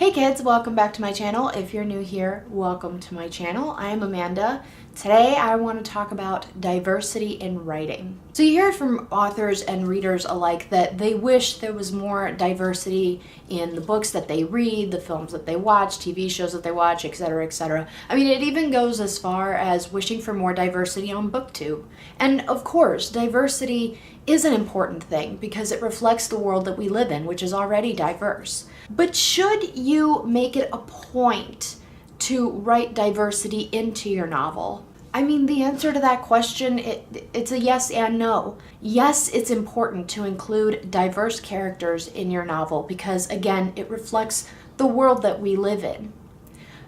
Hey kids, welcome back to my channel. If you're new here, welcome to my channel. I am Amanda. Today I want to talk about diversity in writing. So you hear from authors and readers alike that they wish there was more diversity in the books that they read, the films that they watch, TV shows that they watch, etc., etc. I mean, it even goes as far as wishing for more diversity on BookTube. And of course, diversity is an important thing because it reflects the world that we live in, which is already diverse. But should you make it a point to write diversity into your novel? I mean, the answer to that question, it's a yes and no. Yes, it's important to include diverse characters in your novel because, again, it reflects the world that we live in.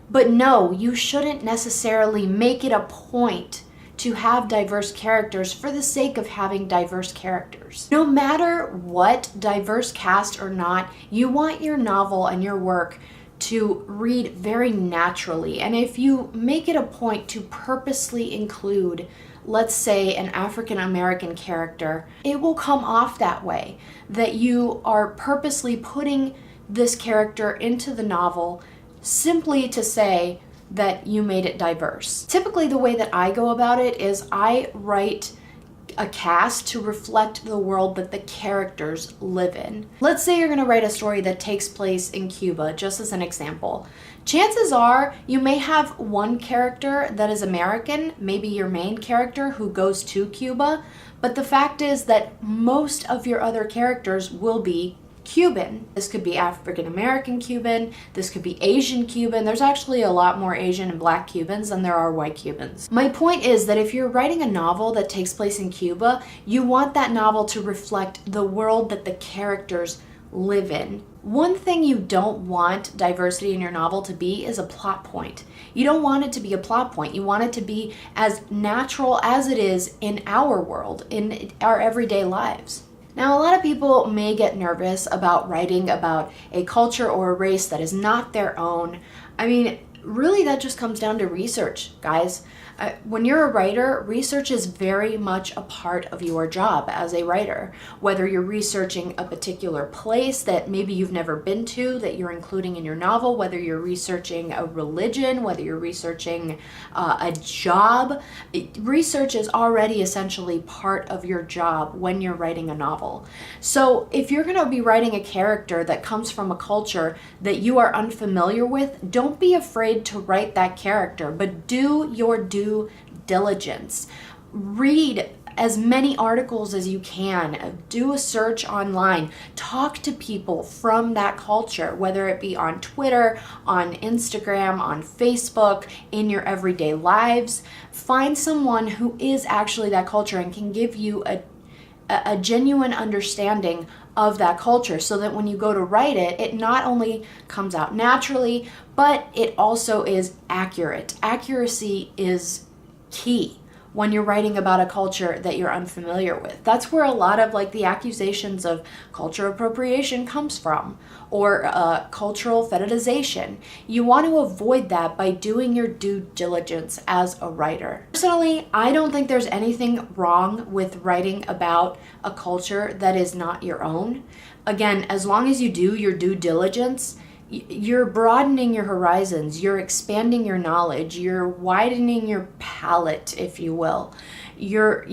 But no, you shouldn't necessarily make it a point to have diverse characters for the sake of having diverse characters. No matter what, diverse cast or not, you want your novel and your work to read very naturally. And if you make it a point to purposely include, let's say, an African American character, it will come off that way, that you are purposely putting this character into the novel simply to say that you made it diverse. Typically, the way that I go about it is I write a cast to reflect the world that the characters live in. Let's say you're going to write a story that takes place in Cuba, just as an example. Chances are you may have one character that is American, maybe your main character who goes to Cuba, but the fact is that most of your other characters will be Cuban. This could be African American Cuban, this could be Asian Cuban. There's actually a lot more Asian and Black Cubans than there are white Cubans. My point is that if you're writing a novel that takes place in Cuba, you want that novel to reflect the world that the characters live in. One thing you don't want diversity in your novel to be is a plot point. You don't want it to be a plot point. You want it to be as natural as it is in our world, in our everyday lives. Now, a lot of people may get nervous about writing about a culture or a race that is not their own. I mean, really that just comes down to research, guys. When you're a writer, research is very much a part of your job as a writer. Whether you're researching a particular place that maybe you've never been to that you're including in your novel, whether you're researching a religion, whether you're researching a job, research is already essentially part of your job when you're writing a novel. So if you're going to be writing a character that comes from a culture that you are unfamiliar with, don't be afraid to write that character, but do your due diligence. Read as many articles as you can. Do a search online. Talk to people from that culture, whether it be on Twitter, on Instagram, on Facebook, in your everyday lives. Find someone who is actually that culture and can give you a genuine understanding of that culture so that when you go to write it, it not only comes out naturally, but it also is accurate. Accuracy is key when you're writing about a culture that you're unfamiliar with. That's where a lot of the accusations of culture appropriation comes from, or cultural fetishization. You want to avoid that by doing your due diligence as a writer. Personally, I don't think there's anything wrong with writing about a culture that is not your own. Again, as long as you do your due diligence, you're broadening your horizons, you're expanding your knowledge, you're widening your palette, if you will. You're,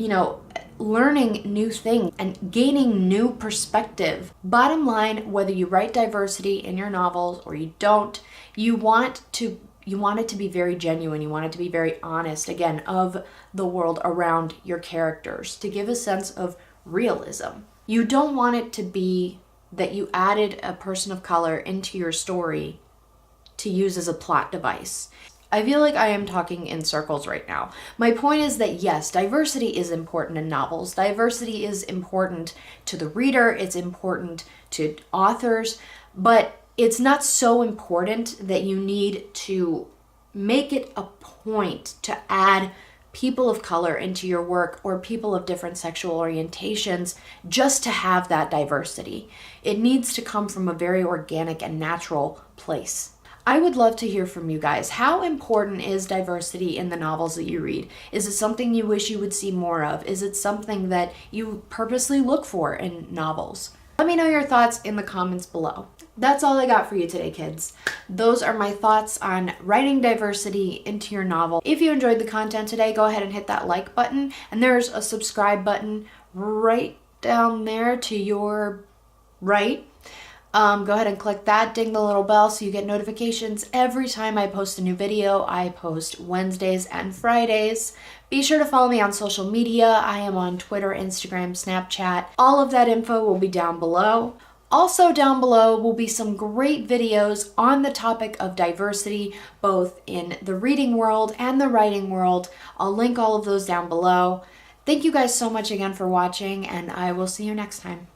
learning new things and gaining new perspective. Bottom line, whether you write diversity in your novels or you don't, you want it to be very genuine. You want it to be very honest, again, of the world around your characters, to give a sense of realism. You don't want it to be that you added a person of color into your story to use as a plot device. I feel like I am talking in circles right now. My point is that yes, diversity is important in novels. Diversity is important to the reader, it's important to authors, but it's not so important that you need to make it a point to add people of color into your work or people of different sexual orientations just to have that diversity. It needs to come from a very organic and natural place. I would love to hear from you guys. How important is diversity in the novels that you read? Is it something you wish you would see more of? Is it something that you purposely look for in novels? Let me know your thoughts in the comments below. That's all I got for you today, kids. Those are my thoughts on writing diversity into your novel. If you enjoyed the content today, go ahead and hit that like button, and there's a subscribe button right down there to your right. Go ahead and click that, ding the little bell so you get notifications every time I post a new video. I post Wednesdays and Fridays. Be sure to follow me on social media. I am on Twitter, Instagram, Snapchat. All of that info will be down below. Also down below will be some great videos on the topic of diversity, both in the reading world and the writing world. I'll link all of those down below. Thank you guys so much again for watching, and I will see you next time.